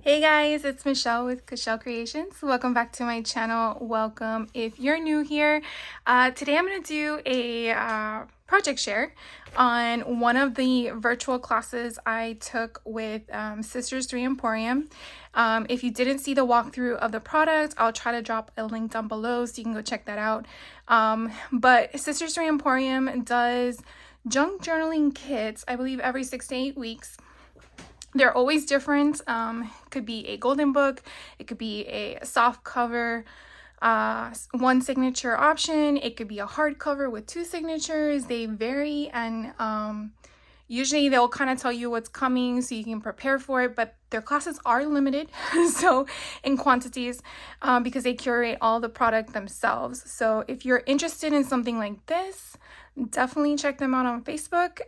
Hey guys, it's Michelle with Michelle Creations. Welcome back to my channel. Welcome if you're new here. Today I'm going to do a project share on one of the virtual classes I took with Sisters 3 Emporium. If you didn't see the walkthrough of the product, I'll try to drop a link down below so you can go check that out. But Sisters 3 Emporium does junk journaling kits, I believe every 6 to 8 weeks. They're always different. Could be a golden book, it could be a soft cover, one signature option, it could be a hardcover with 2 signatures. They vary, and usually they'll kind of tell you what's coming so you can prepare for it, but their classes are limited so in quantities because they curate all the product themselves. So if you're interested in something like this, definitely check them out on Facebook.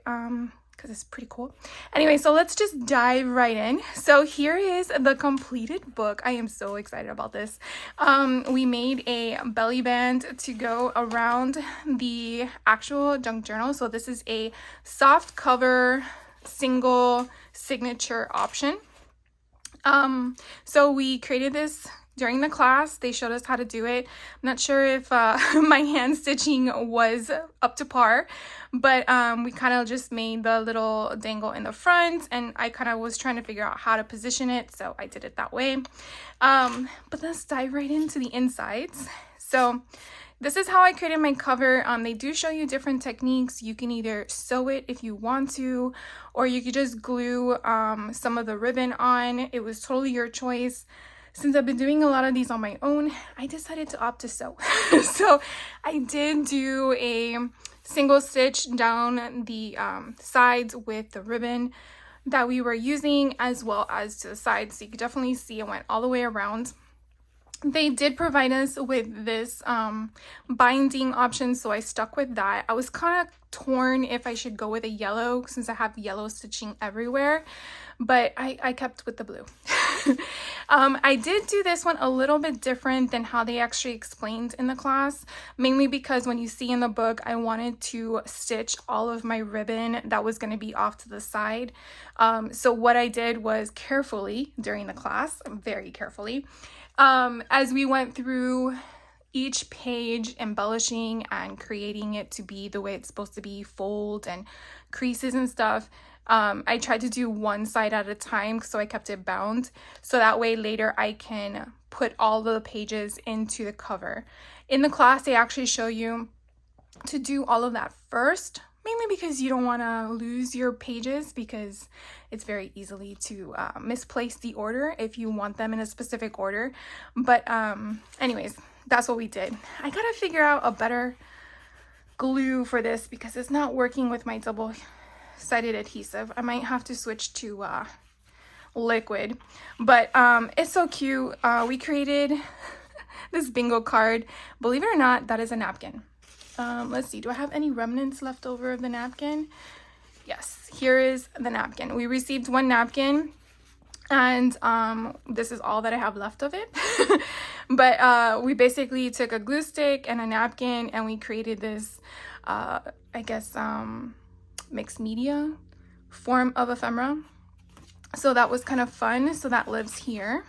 Because it's pretty cool. Anyway, so let's just dive right in. So here is the completed book. I am so excited about this. We made a belly band to go around the actual junk journal. So this is a soft cover single signature option. So we created this during the class. They showed us how to do it. I'm not sure if my hand stitching was up to par, but we kind of just made the little dangle in the front, and I kind of was trying to figure out how to position it, so I did it that way. But let's dive right into the insides. So this is how I created my cover. They do show you different techniques. You can either sew it if you want to, or you could just glue some of the ribbon on. It was totally your choice. Since I've been doing a lot of these on my own, I decided to opt to sew. So I did do a single stitch down the sides with the ribbon that we were using, as well as to the sides. So you could definitely see it went all the way around. They did provide us with this binding option, so I stuck with that. I was kind of torn if I should go with a yellow since I have yellow stitching everywhere, but I kept with the blue. I did do this one a little bit different than how they actually explained in the class, mainly because when you see in the book, I wanted to stitch all of my ribbon that was going to be off to the side. So what I did was carefully during the class, very carefully, as we went through each page, embellishing and creating it to be the way it's supposed to be, fold and creases and stuff, I tried to do one side at a time, so I kept it bound, so that way later I can put all the pages into the cover. In the class, they actually show you to do all of that first, mainly because you don't want to lose your pages, because it's very easily to misplace the order if you want them in a specific order. But anyways, that's what we did. I gotta figure out a better glue for this because it's not working with my double-sided adhesive. I might have to switch to liquid, but it's so cute. We created this bingo card. Believe it or not, that is a napkin. Let's see, do I have any remnants left over of the napkin? Yes, here is the napkin. We received one napkin, and this is all that I have left of it. But we basically took a glue stick and a napkin, and we created this I guess mixed media form of ephemera. So that was kind of fun. So that lives here.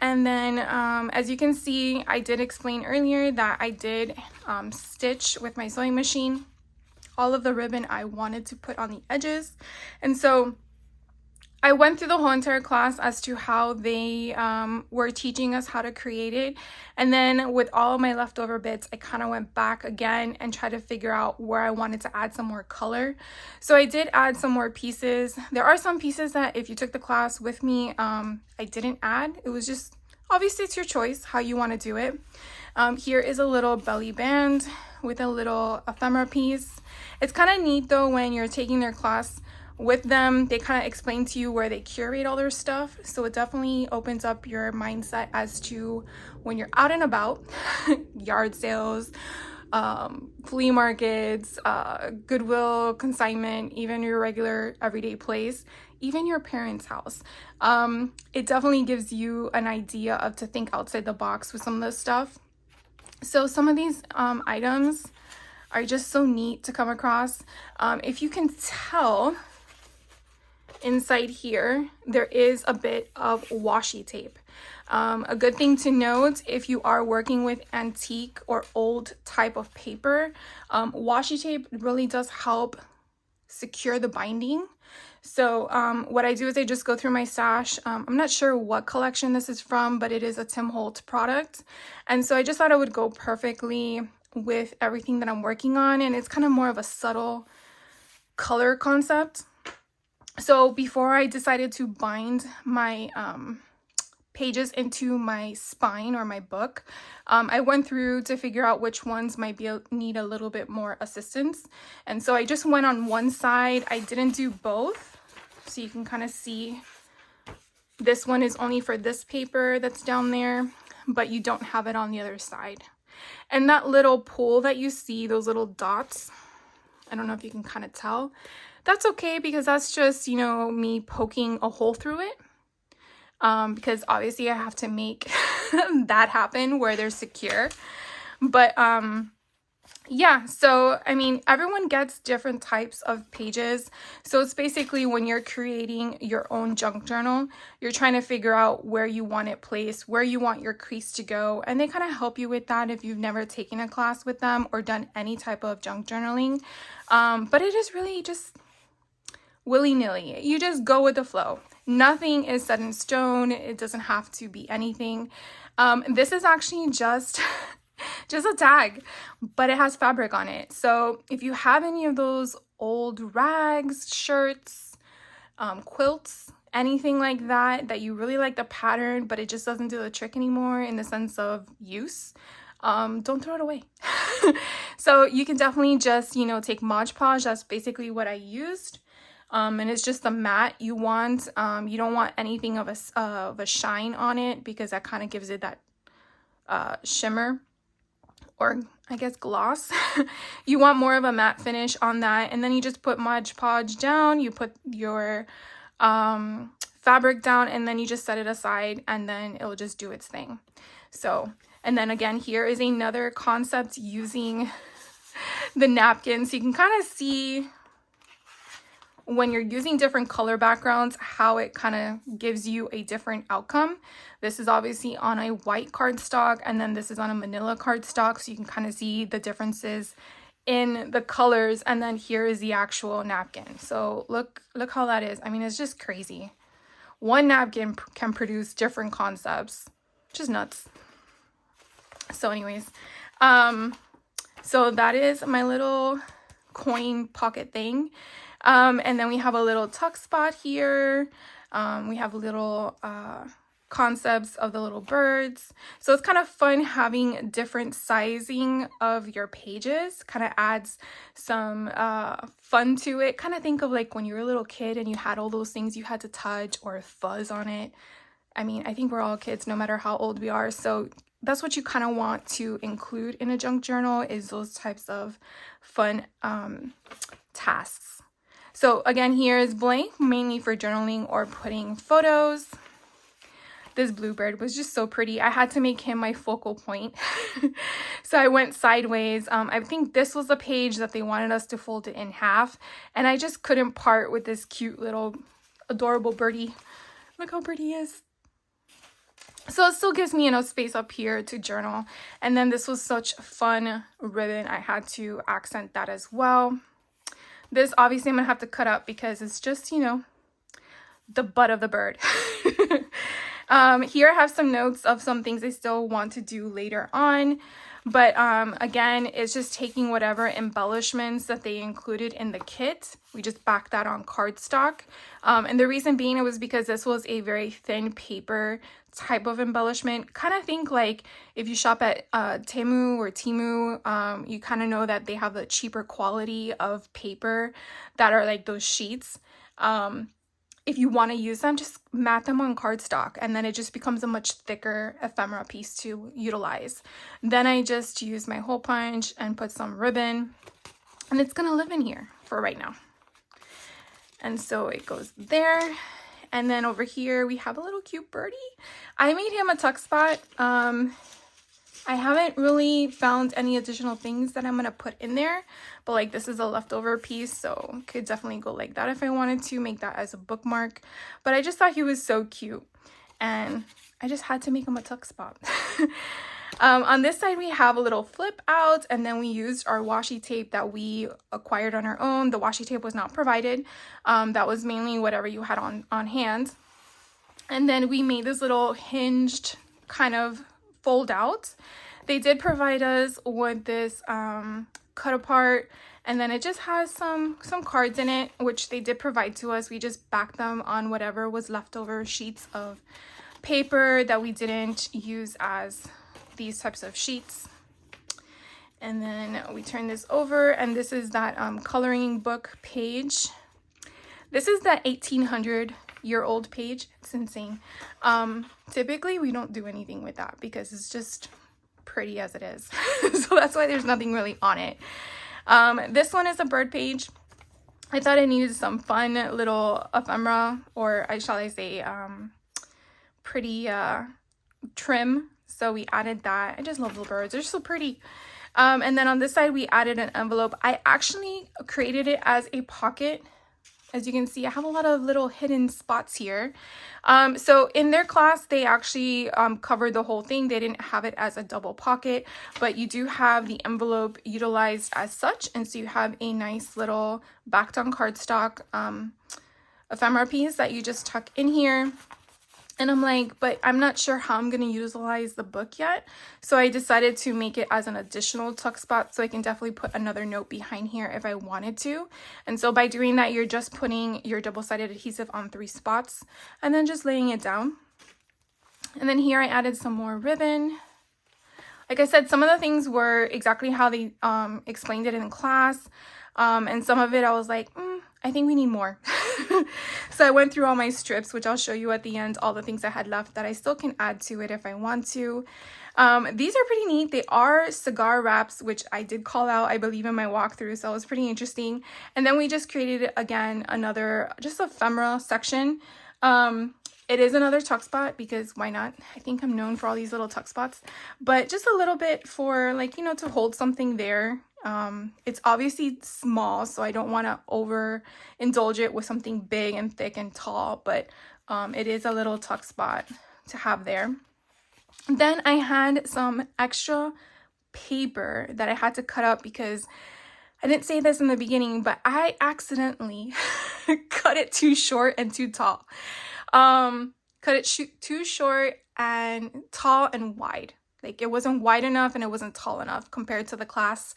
And then as you can see, I did explain earlier that I did stitch with my sewing machine all of the ribbon I wanted to put on the edges. And so I went through the whole entire class as to how they were teaching us how to create it. And then with all of my leftover bits, I kind of went back again and tried to figure out where I wanted to add some more color. So I did add some more pieces. There are some pieces that if you took the class with me, I didn't add. It was just, obviously it's your choice how you want to do it. Here is a little belly band with a little ephemera piece. It's kind of neat though when you're taking their class with them. They kind of explain to you where they curate all their stuff, so it definitely opens up your mindset as to when you're out and about, yard sales, flea markets, Goodwill, consignment, even your regular everyday place, even your parents' house. It definitely gives you an idea of to think outside the box with some of this stuff. So some of these items are just so neat to come across. If you can tell, inside here, there is a bit of washi tape. A good thing to note if you are working with antique or old type of paper, washi tape really does help secure the binding. So what I do is I just go through my stash. I'm not sure what collection this is from, but it is a Tim Holtz product. And so I just thought it would go perfectly with everything that I'm working on. And it's kind of more of a subtle color concept. So before I decided to bind my pages into my spine or my book, I went through to figure out which ones might need a little bit more assistance. And so I just went on one side. I didn't do both. So you can kind of see this one is only for this paper that's down there, but you don't have it on the other side. And that little pull that you see, those little dots, I don't know if you can kind of tell. That's okay because that's just, you know, me poking a hole through it. Because obviously I have to make that happen where they're secure. But yeah, so I mean, everyone gets different types of pages. So it's basically when you're creating your own junk journal, you're trying to figure out where you want it placed, where you want your crease to go. And they kind of help you with that if you've never taken a class with them or done any type of junk journaling. But it is really just willy-nilly. You just go with the flow. Nothing is set in stone. It doesn't have to be anything. This is actually just a tag, but it has fabric on it. So if you have any of those old rags, shirts, quilts, anything like that you really like the pattern, but it just doesn't do the trick anymore in the sense of use, don't throw it away. So you can definitely just, you know, take Mod Podge. That's basically what I used. And it's just the matte you want. You don't want anything of a shine on it because that kind of gives it that shimmer, or I guess gloss. You want more of a matte finish on that. And then you just put Mod Podge down, you put your fabric down, and then you just set it aside, and then it'll just do its thing. So, and then again, here is another concept using the napkin. So you can kind of see when you're using different color backgrounds, how it kind of gives you a different outcome. This is obviously on a white cardstock, and then this is on a manila cardstock, so you can kind of see the differences in the colors. And then here is the actual napkin. So look how that is. I mean, it's just crazy. One napkin can produce different concepts, just nuts. So anyways, so that is my little coin pocket thing. And then we have a little tuck spot here. We have little concepts of the little birds. So it's kind of fun having different sizing of your pages. Kind of adds some fun to it. Kind of think of like when you were a little kid and you had all those things you had to touch or fuzz on it. I mean, I think we're all kids no matter how old we are. So that's what you kind of want to include in a junk journal, is those types of fun tasks. So again, here is blank, mainly for journaling or putting photos. This bluebird was just so pretty. I had to make him my focal point. So I went sideways. I think this was the page that they wanted us to fold it in half. And I just couldn't part with this cute little adorable birdie. Look how pretty he is. So it still gives me enough space up here to journal. And then this was such fun ribbon. I had to accent that as well. This obviously I'm going to have to cut up because it's just, you know, the butt of the bird. Here I have some notes of some things I still want to do later on. But again, it's just taking whatever embellishments that they included in the kit. We just backed that on cardstock. And the reason being, it was because this was a very thin paper type of embellishment. Kind of think like if you shop at Temu or Temu, you kind of know that they have the cheaper quality of paper that are like those sheets. If you want to use them, just mat them on cardstock, and then it just becomes a much thicker ephemera piece to utilize. Then I just use my hole punch and put some ribbon, and it's gonna live in here for right now. And so it goes there. And then over here we have a little cute birdie. I made him a tuck spot. I I haven't really found any additional things that I'm going to put in there, but like this is a leftover piece, so could definitely go like that if I wanted to make that as a bookmark. But I just thought he was so cute, and I just had to make him a tuck spot. On this side, we have a little flip out, and then we used our washi tape that we acquired on our own. The washi tape was not provided. That was mainly whatever you had on hand. And then we made this little hinged kind of fold out. They did provide us with this cut apart, and then it just has some cards in it, which they did provide to us. We just backed them on whatever was leftover sheets of paper that we didn't use as these types of sheets. And then we turn this over, and this is that coloring book page. This is that 1800-year-old page. It's insane. Typically we don't do anything with that because it's just pretty as it is. So that's why there's nothing really on it. This one is a bird page. I thought it needed some fun little ephemera, or shall I say pretty trim. So we added that. I just love the birds. They're so pretty. And then on this side, we added an envelope. I actually created it as a pocket. As you can see, I have a lot of little hidden spots here. So in their class, they actually covered the whole thing. They didn't have it as a double pocket, but you do have the envelope utilized as such. And so you have a nice little backed on cardstock ephemera piece that you just tuck in here. And I'm like, but I'm not sure how I'm going to utilize the book yet. So I decided to make it as an additional tuck spot, so I can definitely put another note behind here if I wanted to. And so by doing that, you're just putting your double-sided adhesive on 3 spots and then just laying it down. And then here I added some more ribbon. Like I said, some of the things were exactly how they explained it in class. And some of it I was like, I think we need more. So I went through all my strips, which I'll show you at the end, all the things I had left that I still can add to it if I want to. These are pretty neat. They are cigar wraps, which I did call out, I believe, in my walkthrough. So it was pretty interesting. And then we just created, again, another just ephemera section. It is another tuck spot because why not? I think I'm known for all these little tuck spots, but just a little bit for, like, you know, to hold something there. It's obviously small, so I don't want to overindulge it with something big and thick and tall, but it is a little tuck spot to have there. Then I had some extra paper that I had to cut up because I didn't say this in the beginning, but I accidentally cut it too short and too tall. Cut it too short and tall and wide. Like, it wasn't wide enough and it wasn't tall enough compared to the class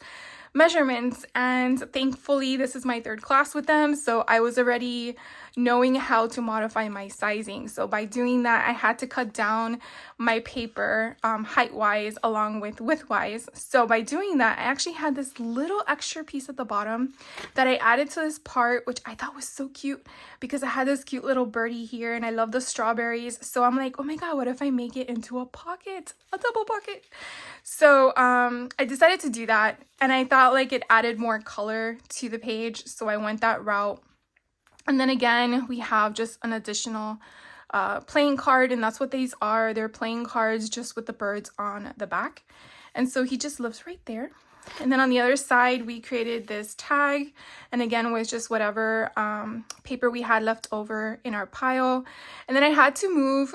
measurements. And thankfully, this is my 3rd class with them, so I was already knowing how to modify my sizing. So by doing that, I had to cut down my paper height-wise along with width-wise. So by doing that, I actually had this little extra piece at the bottom that I added to this part, which I thought was so cute because I had this cute little birdie here and I love the strawberries. So I'm like, oh my god, what if I make it into a pocket, a double pocket? So I decided to do that, and I thought like it added more color to the page, so I went that route. And then again, we have just an additional playing card, and that's what these are. They're playing cards just with the birds on the back. And so he just lives right there. And then on the other side, we created this tag, and again was just whatever paper we had left over in our pile. And then I had to move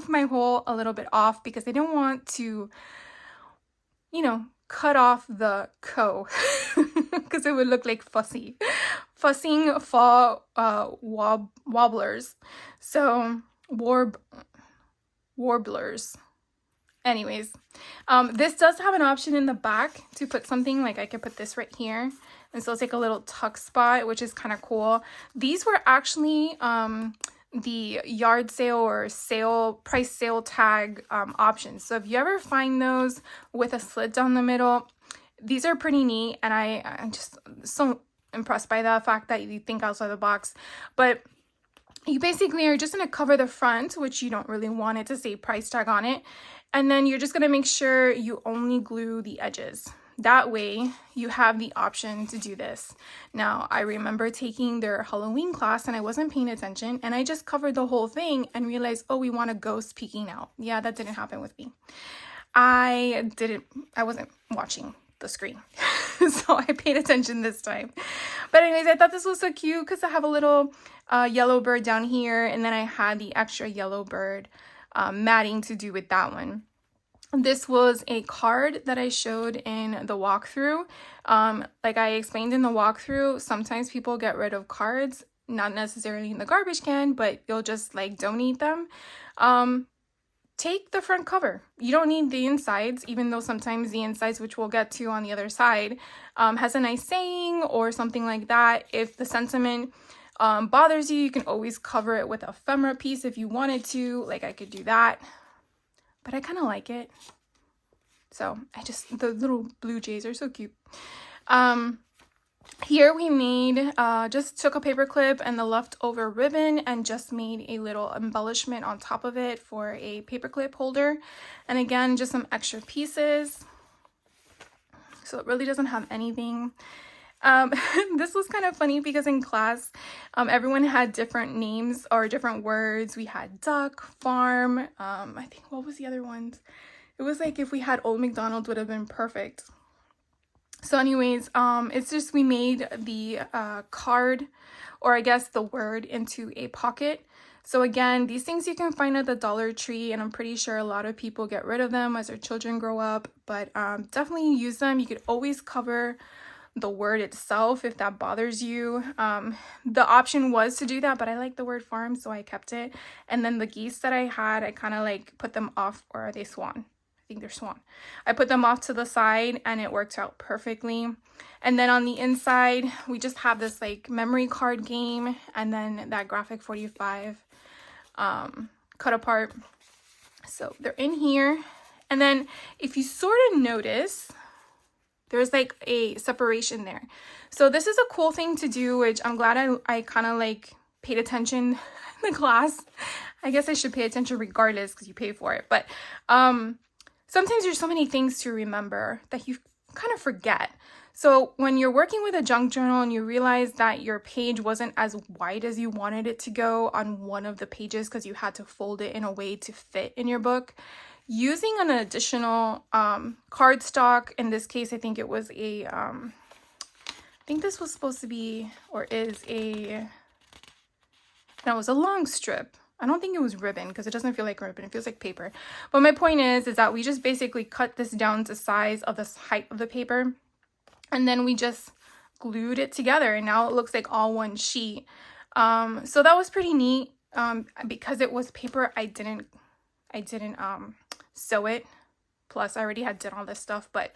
my hole a little bit off because I didn't want to, you know, cut off the co because it would look like fussing fall wobblers. So warblers. Anyways, this does have an option in the back to put something, like I could put this right here. And so it's like a little tuck spot, which is kind of cool. These were actually the yard sale or price sale tag options. So if you ever find those with a slit down the middle, these are pretty neat, and I'm just so impressed by the fact that you think outside the box. But you basically are just going to cover the front, which you don't really want it to say price tag on it, and then you're just going to make sure you only glue the edges. That way you have the option to do this. Now, I remember taking their Halloween class and I wasn't paying attention, and I just covered the whole thing and realized, oh, we want a ghost peeking out. Yeah, that didn't happen with me. I wasn't watching the screen. So I paid attention this time. But anyways, I thought this was so cute because I have a little yellow bird down here, and then I had the extra yellow bird matting to do with that one. This was a card that I showed in the walkthrough. Like I explained in the walkthrough, sometimes people get rid of cards, not necessarily in the garbage can, but you'll just like donate them. Take the front cover. You don't need the insides, even though sometimes the insides, which we'll get to on the other side, has a nice saying or something like that. If the sentiment bothers you, you can always cover it with a ephemera piece if you wanted to. Like I could do that. But I kind of like it. So the little blue jays are so cute. Here we made, just took a paper clip and the leftover ribbon and just made a little embellishment on top of it for a paper clip holder. And again, just some extra pieces. So it really doesn't have anything. This was kind of funny because in class, everyone had different names or different words. We had duck, farm, I think, what was the other ones? It was like if we had Old McDonald would have been perfect. So anyways, it's just we made the card, or I guess the word, into a pocket. So again, these things you can find at the Dollar Tree, and I'm pretty sure a lot of people get rid of them as their children grow up, but definitely use them. You could always cover the word itself if that bothers you. The option was to do that, but I like the word farm, so I kept it. And then the geese that I had, I kind of like put them off, or are they swan? I think they're swan. I put them off to the side and it worked out perfectly. And then on the inside, we just have this like memory card game, and then that graphic 45 cut apart. So they're in here. And then if you sort of notice, there's like a separation there. So this is a cool thing to do, which I'm glad I kind of like paid attention in the class. I guess I should pay attention regardless because you pay for it. But sometimes there's so many things to remember that you kind of forget. So when you're working with a junk journal and you realize that your page wasn't as wide as you wanted it to go on one of the pages because you had to fold it in a way to fit in your book, using an additional cardstock, in this case, I think it was a, I think this was supposed to be, or is a, no, it was a long strip. I don't think it was ribbon because it doesn't feel like ribbon. It feels like paper. But my point is that we just basically cut this down to size of the height of the paper. And then we just glued it together. And now it looks like all one sheet. So that was pretty neat. Because it was paper, I didn't sew it. Plus I already had done all this stuff, but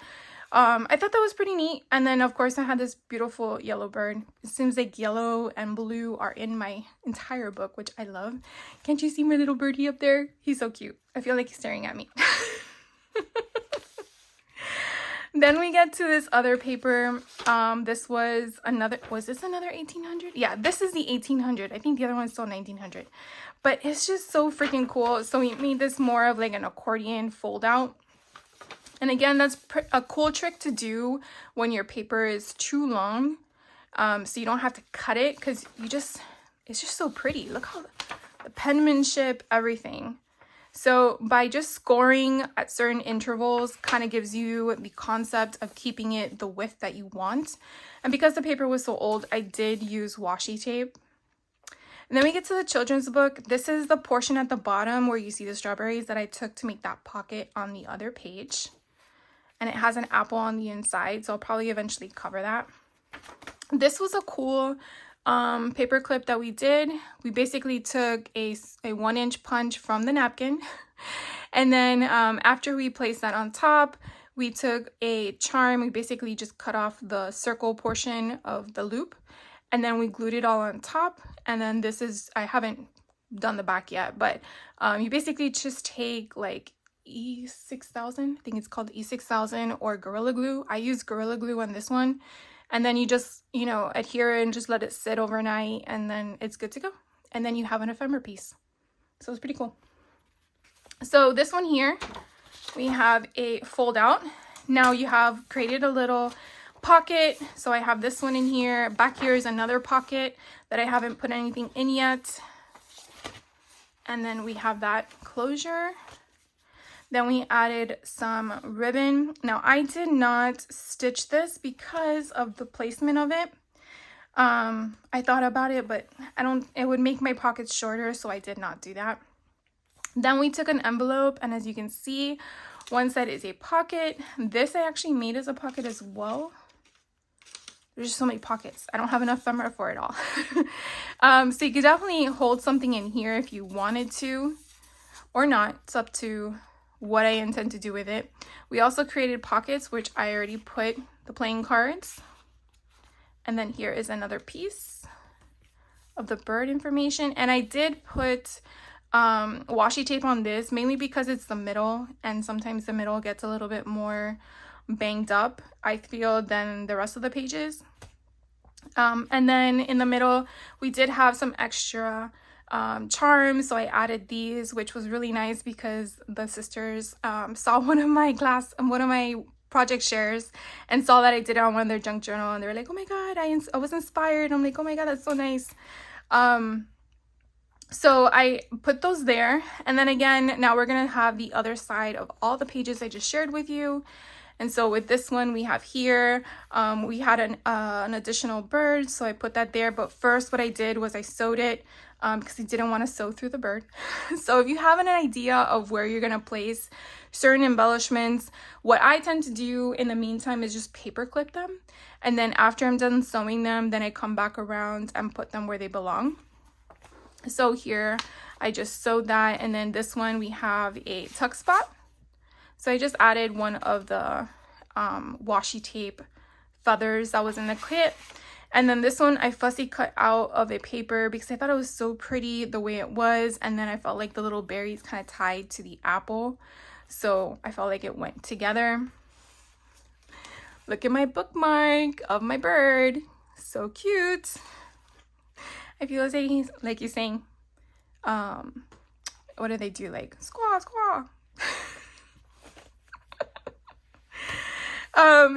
I thought that was pretty neat. And then of course I had this beautiful yellow bird. It seems like yellow and blue are in my entire book, which I love. Can't you see my little birdie up there? He's so cute. I feel like he's staring at me. Then we get to this other paper. This was this another 1800? Yeah, this is the 1800. I think the other one's still 1900. But it's just so freaking cool. So we made this more of like an accordion fold out. And again, that's a cool trick to do when your paper is too long. So you don't have to cut it because it's just so pretty. Look how the penmanship, everything. So by just scoring at certain intervals kind of gives you the concept of keeping it the width that you want. And because the paper was so old, I did use washi tape. And then we get to the children's book. This is the portion at the bottom where you see the strawberries that I took to make that pocket on the other page. And it has an apple on the inside, so I'll probably eventually cover that. This was a cool paper clip that we did. We basically took a 1-inch punch from the napkin, and then after we placed that on top, we took a charm. We basically just cut off the circle portion of the loop, and then we glued it all on top. And then this is, I haven't done the back yet, but you basically just take like E6000, I think it's called E6000, or Gorilla Glue. I use Gorilla Glue on this one. And then you just, adhere it and just let it sit overnight, and then it's good to go. And then you have an ephemera piece. So it's pretty cool. So this one here, we have a fold out. Now you have created a little pocket. So I have this one in here. Back here is another pocket that I haven't put anything in yet. And then we have that closure. Then we added some ribbon. Now I did not stitch this because of the placement of it. I thought about it, but it would make my pockets shorter, so I did not do that. Then we took an envelope, and as you can see, one side is a pocket. This I actually made as a pocket as well. There's just so many pockets. I don't have enough ephemera for it all. So you could definitely hold something in here if you wanted to, or not. It's up to what I intend to do with it. We also created pockets, which I already put the playing cards. And then here is another piece of the bird information. And I did put washi tape on this, mainly because it's the middle, and sometimes the middle gets a little bit more banged up, I feel, than the rest of the pages. And then in the middle, we did have some extra charms, so I added these, which was really nice because the sisters saw one of my project shares and saw that I did it on one of their junk journal, and they were like, oh my god, I was inspired. I'm like, oh my god, that's so nice. So I put those there, and then again, now we're gonna have the other side of all the pages I just shared with you. And so with this one, we have here, we had an additional bird, so I put that there. But first what I did was I sewed it because I didn't want to sew through the bird. So if you have an idea of where you're going to place certain embellishments, what I tend to do in the meantime is just paper clip them. And then after I'm done sewing them, then I come back around and put them where they belong. So here I just sewed that, and then this one we have a tuck spot. So I just added one of the washi tape feathers that was in the kit. And then this one I fussy cut out of a paper because I thought it was so pretty the way it was. And then I felt like the little berries kind of tied to the apple. So I felt like it went together. Look at my bookmark of my bird. So cute. I feel like he's saying, what do they do? Like, squaw, squaw.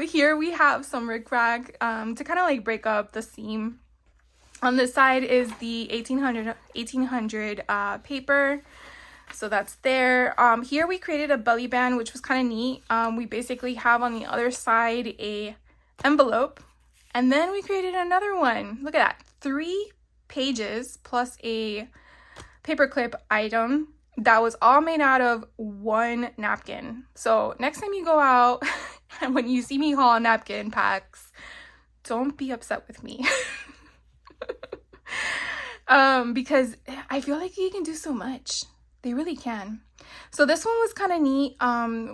Here we have some rickrack to kind of like break up the seam. On this side is the 1800 paper, so that's there. Here we created a belly band, which was kind of neat. We basically have on the other side a envelope, and then we created another one. Look at that, 3 pages plus a paperclip item that was all made out of 1 napkin. So next time you go out and when you see me haul napkin packs, don't be upset with me. Because I feel like you can do so much. They really can. So this one was kind of neat.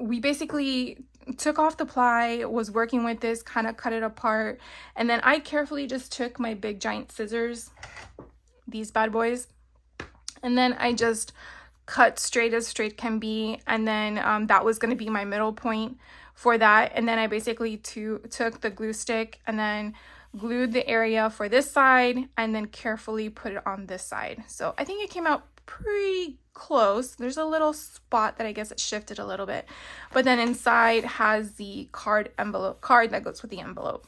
We basically took off the ply, was working with this, kind of cut it apart, and then I carefully just took my big giant scissors, these bad boys, and then I just cut straight as straight can be, and then that was going to be my middle point for that. And then I basically took the glue stick and then glued the area for this side and then carefully put it on this side. So I think it came out pretty close. There's a little spot that I guess it shifted a little bit, but then inside has the card that goes with the envelope.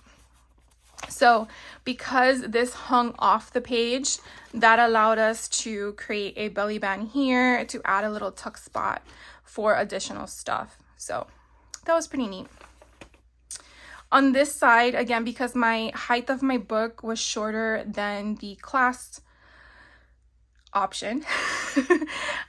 So because this hung off the page, that allowed us to create a belly band here to add a little tuck spot for additional stuff. So that was pretty neat. On this side, again, because my height of my book was shorter than the class option,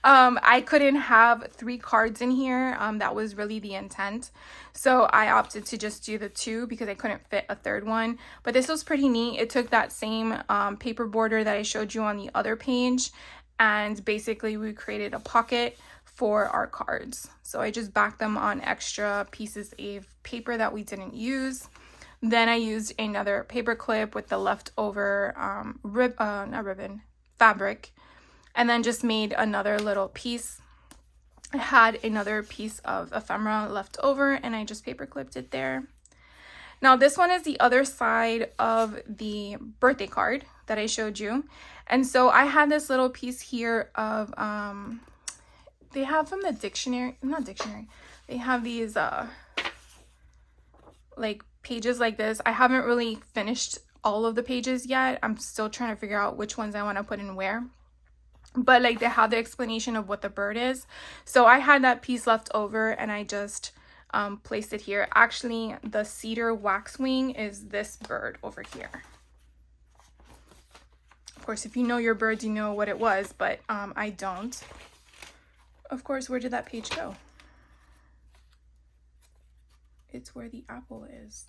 I couldn't have 3 cards in here. That was really the intent. So I opted to just do the 2 because I couldn't fit a 3rd one. But this was pretty neat. It took that same paper border that I showed you on the other page, and basically we created a pocket for our cards. So I just backed them on extra pieces of paper that we didn't use. Then I used another paper clip with the leftover fabric, and then just made another little piece. I had another piece of ephemera left over, and I just paper clipped it there. Now this one is the other side of the birthday card that I showed you. And so I had this little piece here of they have from the dictionary, not dictionary, they have these like pages like this. I haven't really finished all of the pages yet. I'm still trying to figure out which ones I want to put in where. but like they have the explanation of what the bird is. So I had that piece left over and I just placed it here. Actually, the cedar waxwing is this bird over here. Of course, if you know your birds, you know what it was, but I don't. Of course, where did that page go? It's where the apple is.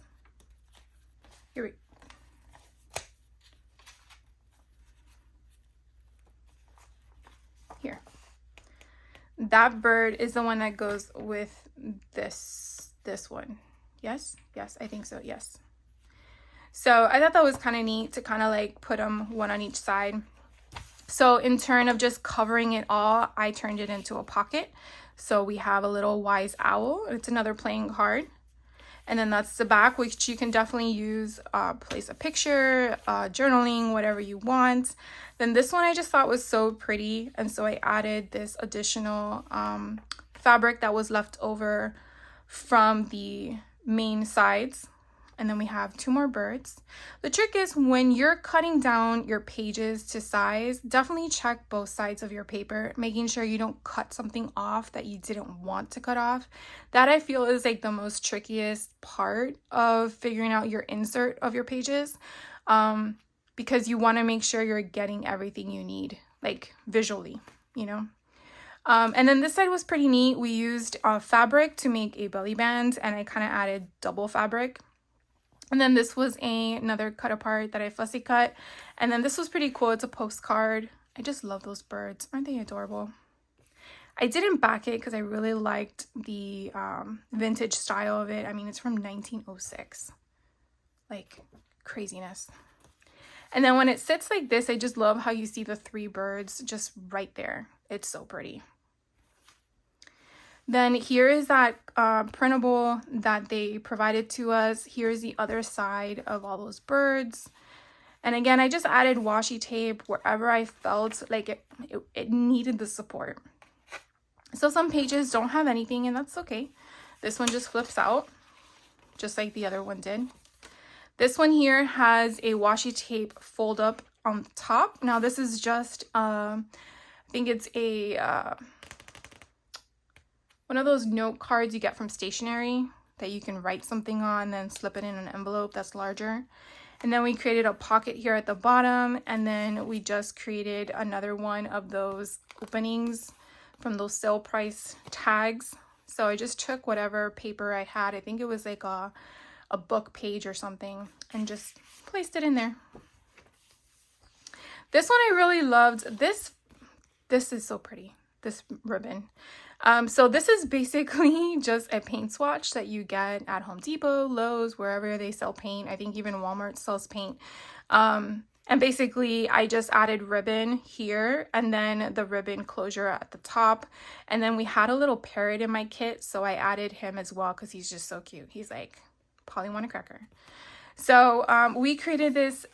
Here we Here. That bird is the one that goes with this one. Yes, I think so. Yes. So I thought that was kind of neat to kind of like put them one on each side. So in turn of just covering it all, I turned it into a pocket. So we have a little wise owl. It's another playing card. And then that's the back, which you can definitely use, place a picture, journaling, whatever you want. Then this one I just thought was so pretty. And so I added this additional fabric that was left over from the main sides. And then we have 2 more birds. The trick is when you're cutting down your pages to size, definitely check both sides of your paper, making sure you don't cut something off that you didn't want to cut off. That I feel is like the most trickiest part of figuring out your insert of your pages, because you want to make sure you're getting everything you need, like visually, you know. And then this side was pretty neat. We used fabric to make a belly band, and I kind of added double fabric. And then this was another cut apart that I fussy cut. And then this was pretty cool. It's a postcard. I just love those birds. Aren't they adorable? I didn't back it because I really liked the vintage style of it. I mean, it's from 1906. Like, craziness. And then when it sits like this, I just love how you see the 3 birds just right there. It's so pretty. Then here is that printable that they provided to us. Here's the other side of all those birds. And again, I just added washi tape wherever I felt like it needed the support. So some pages don't have anything, and that's okay. This one just flips out, just like the other one did. This one here has a washi tape fold up on top. Now this is just, I think it's a... one of those note cards you get from stationery that you can write something on, then slip it in an envelope that's larger. And then we created a pocket here at the bottom, and then we just created another one of those openings from those sale price tags. So I just took whatever paper I had, I think it was like a book page or something, and just placed it in there. This one I really loved. This is so pretty, this ribbon. So this is basically just a paint swatch that you get at Home Depot, Lowe's, wherever they sell paint. I think even Walmart sells paint. And basically I just added ribbon here and then the ribbon closure at the top. And then we had a little parrot in my kit, so I added him as well because he's just so cute. He's like, Polly want a cracker. So we created this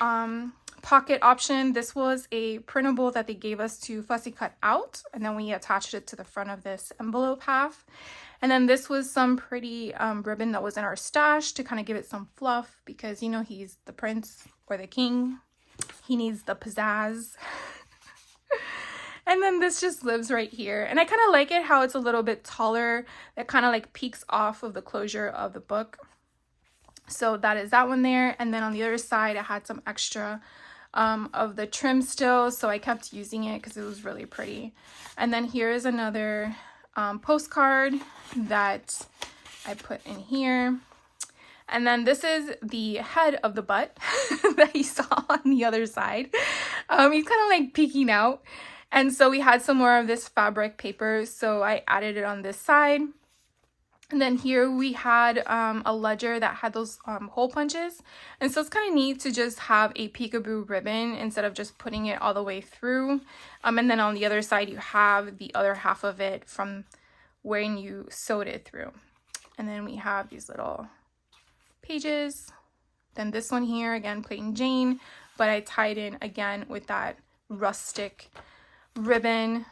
pocket option. This was a printable that they gave us to fussy cut out, and then we attached it to the front of this envelope half. And then this was some pretty ribbon that was in our stash to kind of give it some fluff, because you know he's the prince or the king, he needs the pizzazz. And then this just lives right here, and I kind of like it how it's a little bit taller, that kind of like peeks off of the closure of the book. So that is that one there. And then on the other side I had some extra of the trim still, so I kept using it because it was really pretty. And then here is another postcard that I put in here. And then this is the head of the butt that you saw on the other side. He's kind of like peeking out. And so we had some more of this fabric paper, so I added it on this side. And then here we had a ledger that had those hole punches. And so it's kind of neat to just have a peekaboo ribbon instead of just putting it all the way through. And then on the other side, you have the other half of it from when you sewed it through. And then we have these little pages. Then this one here, again, plain Jane, but I tied in again with that rustic ribbon.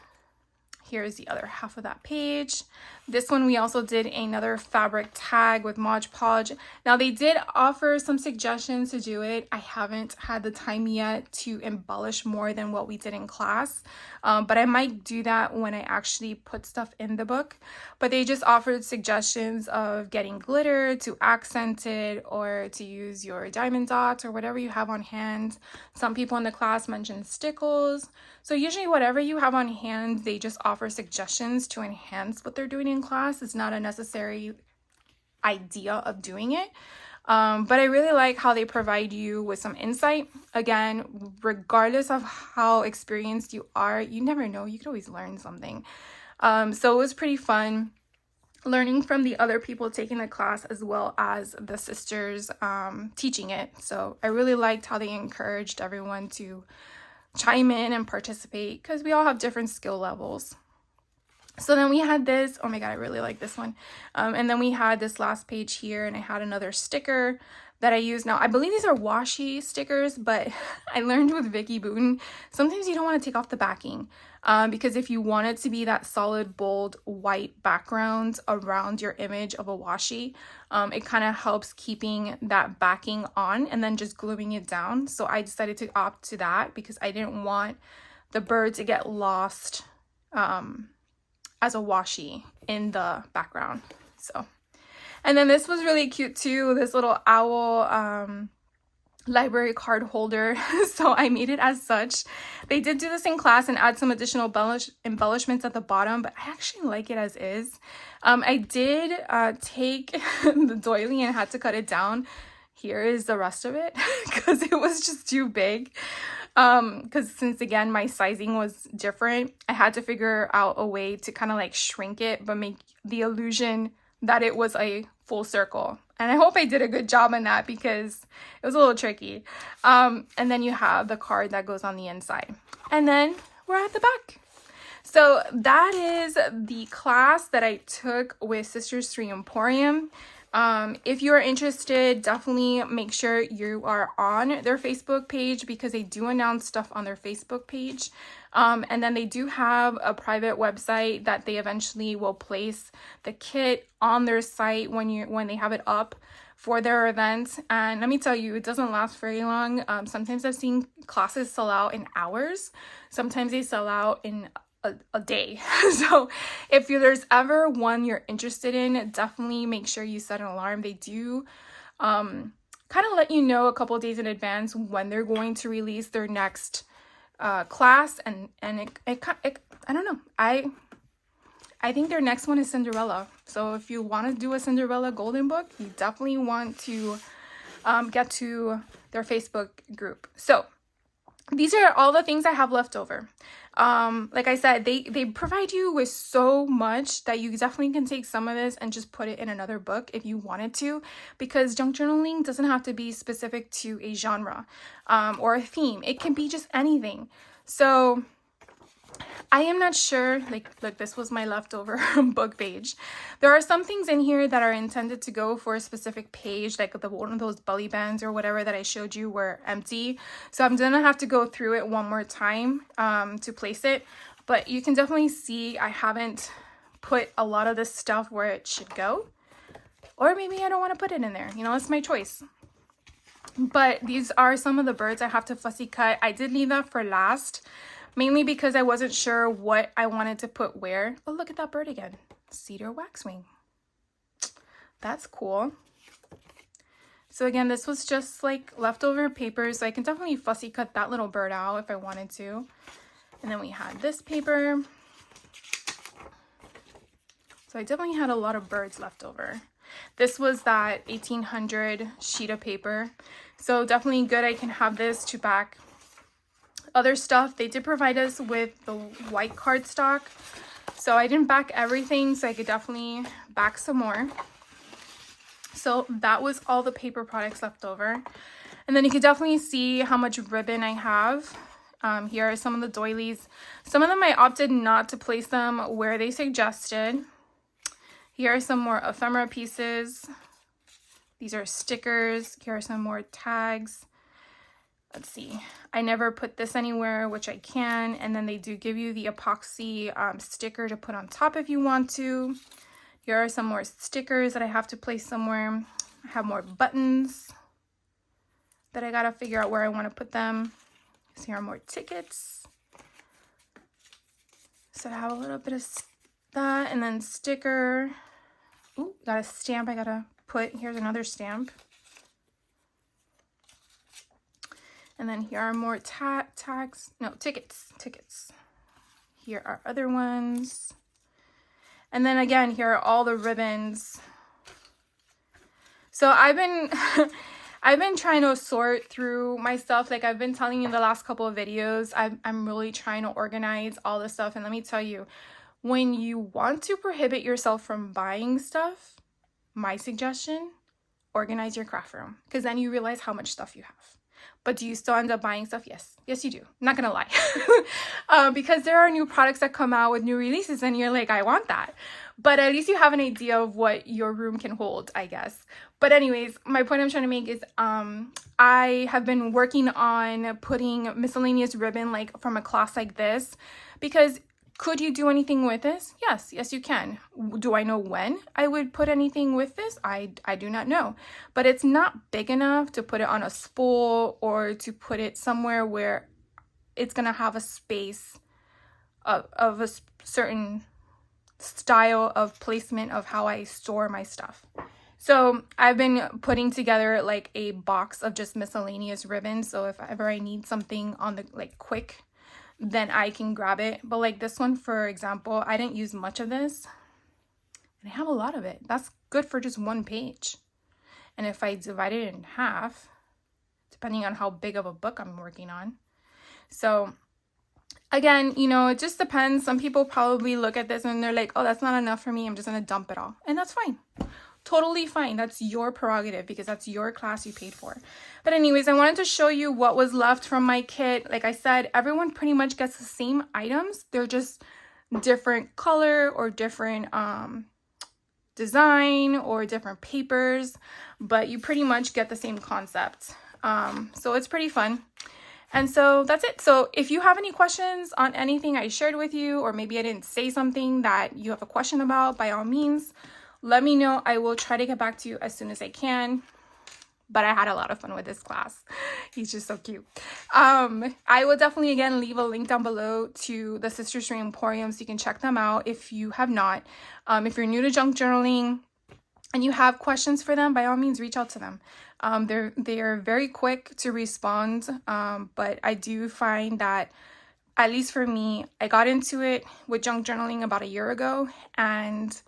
Here's the other half of that page. This one we also did another fabric tag with Mod Podge. Now they did offer some suggestions to do it. I haven't had the time yet to embellish more than what we did in class, but I might do that when I actually put stuff in the book. But they just offered suggestions of getting glitter to accent it, or to use your diamond dots or whatever you have on hand. Some people in the class mentioned stickles. So usually whatever you have on hand, they just offer suggestions to enhance what they're doing in class. It's not a necessary idea of doing it. But I really like how they provide you with some insight. Again, regardless of how experienced you are, you never know. You could always learn something. So it was pretty fun learning from the other people taking the class, as well as the sisters teaching it. So I really liked how they encouraged everyone to chime in and participate, because we all have different skill levels. So then we had this, oh my god, I really like this one. And then we had this last page here, and I had another sticker that I use. Now I believe these are washi stickers, but I learned with Vicky Booten, sometimes you don't want to take off the backing, because if you want it to be that solid, bold, white background around your image of a washi, it kind of helps keeping that backing on and then just gluing it down. So I decided to opt to that because I didn't want the bird to get lost as a washi in the background. So, and then this was really cute too, this little owl library card holder. So I made it as such. They did do this in class and add some additional embellishments at the bottom, but I actually like it as is. I did take the doily and had to cut it down. Here is the rest of it because it was just too big. Because since again my sizing was different, I had to figure out a way to kind of like shrink it but make the illusion that it was a full circle. And I hope I did a good job on that because it was a little tricky. And then you have the card that goes on the inside. And then we're at the back. So that is the class that I took with Sisters 3 Emporium. If you are interested, definitely make sure you are on their Facebook page, because they do announce stuff on their Facebook page. And then they do have a private website that they eventually will place the kit on their site when they have it up for their events. And let me tell you, it doesn't last very long. Sometimes I've seen classes sell out in hours. Sometimes they sell out in a day. So if there's ever one you're interested in, definitely make sure you set an alarm. They do kind of let you know a couple days in advance when they're going to release their next class, and it I don't know, I think their next one is Cinderella. So if you want to do a Cinderella golden book, you definitely want to get to their Facebook group. So these are all the things I have left over. Like I said, they provide you with so much that you definitely can take some of this and just put it in another book if you wanted to, because junk journaling doesn't have to be specific to a genre or a theme. It can be just anything. So I am not sure, like, look, this was my leftover book page. There are some things in here that are intended to go for a specific page, like one of those belly bands or whatever that I showed you were empty. So I'm gonna have to go through it one more time to place it. But you can definitely see I haven't put a lot of this stuff where it should go. Or maybe I don't want to put it in there. You know, it's my choice. But these are some of the birds I have to fussy cut. I did leave that for last, mainly because I wasn't sure what I wanted to put where. But look at that bird again. Cedar waxwing. That's cool. So again, this was just like leftover paper, so I can definitely fussy cut that little bird out if I wanted to. And then we had this paper. So I definitely had a lot of birds left over. This was that 1800 sheet of paper. So definitely good. I can have this to back other stuff. They did provide us with the white cardstock. So I didn't back everything, so I could definitely back some more. So that was all the paper products left over. And then you can definitely see how much ribbon I have. Here are some of the doilies. Some of them I opted not to place them where they suggested. Here are some more ephemera pieces. These are stickers. Here are some more tags. let's see, I never put this anywhere, which I can. And then they do give you the epoxy sticker to put on top if you want to. Here are some more stickers that I have to place somewhere. I have more buttons that I gotta figure out where I want to put them. So here are more tickets. So I have a little bit of that, and then sticker. Ooh, got a stamp I gotta put. Here's another stamp. And then here are more tickets. Here are other ones. And then again, here are all the ribbons. So I've been I've been trying to sort through my stuff. Like I've been telling you in the last couple of videos, I'm really trying to organize all this stuff. And let me tell you, when you want to prohibit yourself from buying stuff, my suggestion, organize your craft room, because then you realize how much stuff you have. But do you still end up buying stuff? Yes. Yes, you do. I'm not going to lie. Because there are new products that come out with new releases and you're like, I want that. But at least you have an idea of what your room can hold, I guess. But anyways, my point I'm trying to make is I have been working on putting miscellaneous ribbon like from a class like this, because could you do anything with this? Yes, you can. Do I know when I would put anything with this? I do not know. But it's not big enough to put it on a spool or to put it somewhere where it's going to have a space of a certain style of placement of how I store my stuff. So I've been putting together like a box of just miscellaneous ribbons. So if ever I need something on the like quick, then I can grab it. But like this one, for example, I didn't use much of this and I have a lot of it. That's good for just one page. And if I divide it in half, depending on how big of a book I'm working on. So again, you know, it just depends. Some people probably look at this and they're like, oh, that's not enough for me. I'm just going to dump it all. And that's fine. Totally fine. That's your prerogative because that's your class you paid for. But anyways, I wanted to show you what was left from my kit. Like I said, everyone pretty much gets the same items. They're just different color or different design or different papers, but you pretty much get the same concept. So it's pretty fun. And so that's it. So if you have any questions on anything I shared with you, or maybe I didn't say something that you have a question about, by all means, let me know. I will try to get back to you as soon as I can. But I had a lot of fun with this class. He's just so cute. I will definitely, again, leave a link down below to the Sister String Emporium so you can check them out if you have not. If you're new to junk journaling and you have questions for them, by all means, reach out to them. They are very quick to respond, but I do find that, at least for me, I got into it with junk journaling about a year ago, and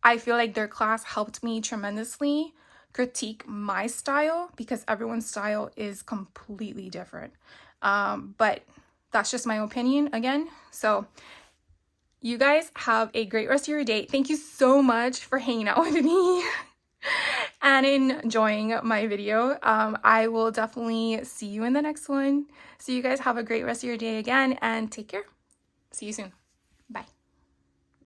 I feel like their class helped me tremendously critique my style, because everyone's style is completely different. But that's just my opinion again. So you guys have a great rest of your day. Thank you so much for hanging out with me and enjoying my video. I will definitely see you in the next one. So you guys have a great rest of your day again, and take care. See you soon. Bye.